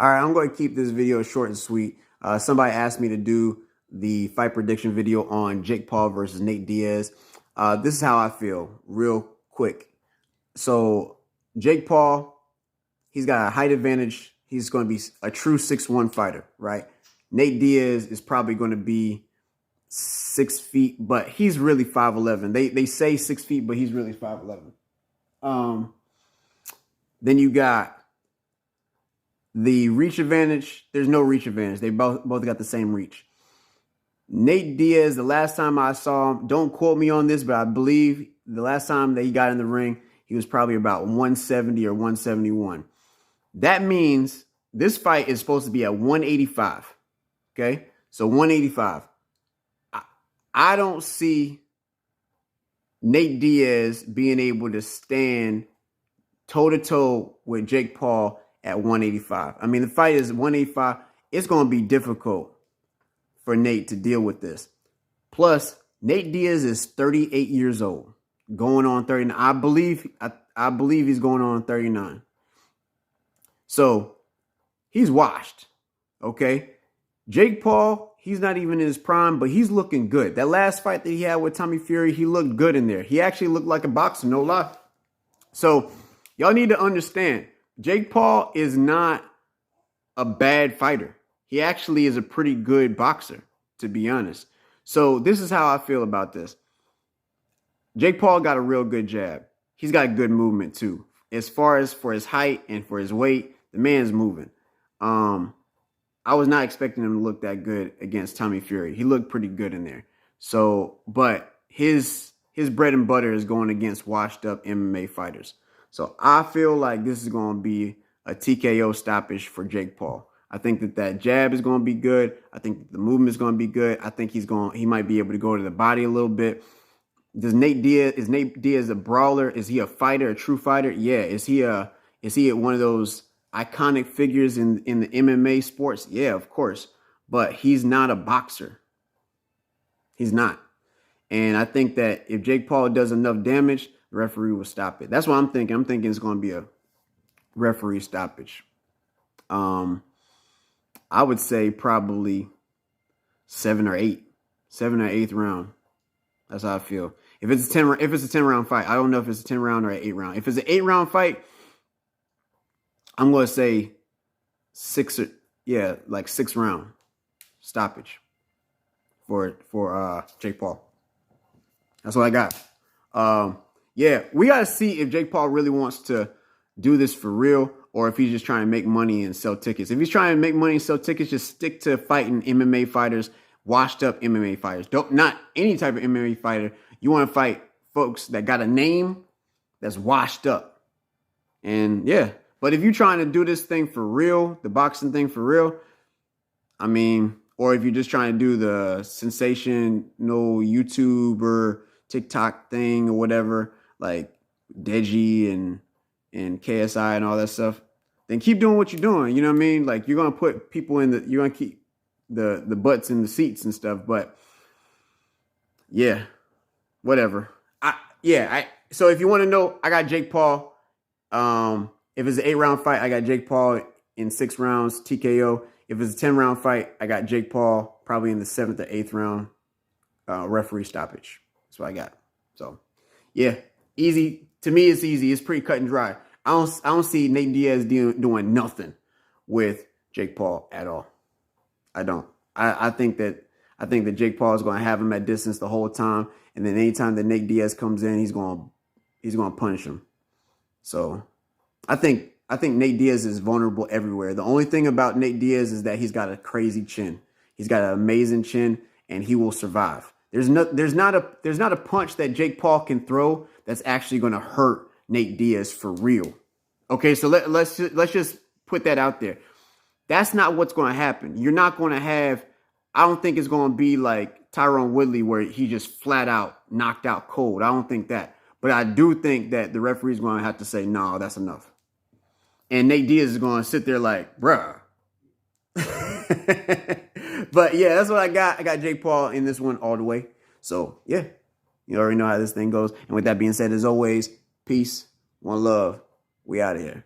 All right, I'm going to keep this video short and sweet. Somebody asked me to do the fight prediction video on Jake Paul versus Nate Diaz. This is how I feel, real quick. So Jake Paul, he's got a height advantage. He's going to be a true 6'1" fighter, right? Nate Diaz is probably going to be 6 feet, but he's really 5'11". They say 6 feet, but he's really 5'11". Then you got the reach advantage. There's no reach advantage. They both got the same reach. Nate Diaz, the last time I saw him, don't quote me on this, but I believe the last time that he got in the ring, he was probably about 170 or 171. That means this fight is supposed to be at 185. Okay? So 185. I don't see Nate Diaz being able to stand toe-to-toe with Jake Paul at 185. I mean, the fight is 185. It's going to be difficult for Nate to deal with this. Plus, Nate Diaz is 38 years old, going on 39. I believe he's going on 39. So, he's washed, okay? Jake Paul, he's not even in his prime, but he's looking good. That last fight that he had with Tommy Fury, he looked good in there. He actually looked like a boxer, no lie. So, y'all need to understand, Jake Paul is not a bad fighter. He actually is a pretty good boxer, to be honest. So this is how I feel about this. Jake Paul got a real good jab. He's got good movement too. As far as for his height and for his weight, the man's moving. I was not expecting him to look that good against Tommy Fury. He looked pretty good in there. So, but his bread and butter is going against washed up MMA fighters. So I feel like this is going to be a TKO stoppage for Jake Paul. I think that jab is going to be good. I think the movement is going to be good. I think he might be able to go to the body a little bit. Is Nate Diaz a brawler? Is he a fighter, a true fighter? Yeah. Is he one of those iconic figures in the MMA sports? Yeah, of course. But he's not a boxer. He's not. And I think that if Jake Paul does enough damage, the referee will stop it. That's what I'm thinking. I'm thinking it's going to be a referee stoppage. I would say probably 7 or 8th round. That's how I feel. If it's a 10-round fight, I don't know if it's a 10-round or an 8-round. If it's an 8-round fight, I'm going to say 6th round stoppage for Jake Paul. That's what I got. Yeah, we got to see if Jake Paul really wants to do this for real or if he's just trying to make money and sell tickets. If he's trying to make money and sell tickets, just stick to fighting MMA fighters, washed up MMA fighters. Not any type of MMA fighter. You want to fight folks that got a name that's washed up. And yeah, but if you're trying to do this thing for real, the boxing thing for real, I mean, or if you're just trying to do the sensational YouTuber TikTok thing or whatever, like Deji and KSI and all that stuff, then keep doing what you're doing. You know what I mean? Like you're gonna put people you're gonna keep the butts in the seats and stuff. But yeah, whatever. So if you want to know, I got Jake Paul. If it's an 8-round fight, I got Jake Paul in 6 rounds TKO. If it's a 10-round fight, I got Jake Paul probably in the 7th or 8th round referee stoppage. That's what I got. So yeah, easy. To me, it's easy. It's pretty cut and dry. I don't see Nate Diaz doing nothing with Jake Paul at all. I don't. I think that Jake Paul is going to have him at distance the whole time, and then anytime that Nate Diaz comes in, he's going to punish him. So I think Nate Diaz is vulnerable everywhere. The only thing about Nate Diaz is that he's got a crazy chin. He's got an amazing chin, and he will survive. There's not a punch that Jake Paul can throw that's actually going to hurt Nate Diaz for real. Okay, so let's just put that out there. That's not what's going to happen. You're not going to have. I don't think it's going to be like Tyron Woodley where he just flat out knocked out cold. I don't think that. But I do think that the referee's going to have to say, no, that's enough. And Nate Diaz is going to sit there like, bruh. But yeah, that's what I got. I got Jake Paul in this one all the way. So yeah, you already know how this thing goes. And with that being said, as always, peace, one love. We out of here.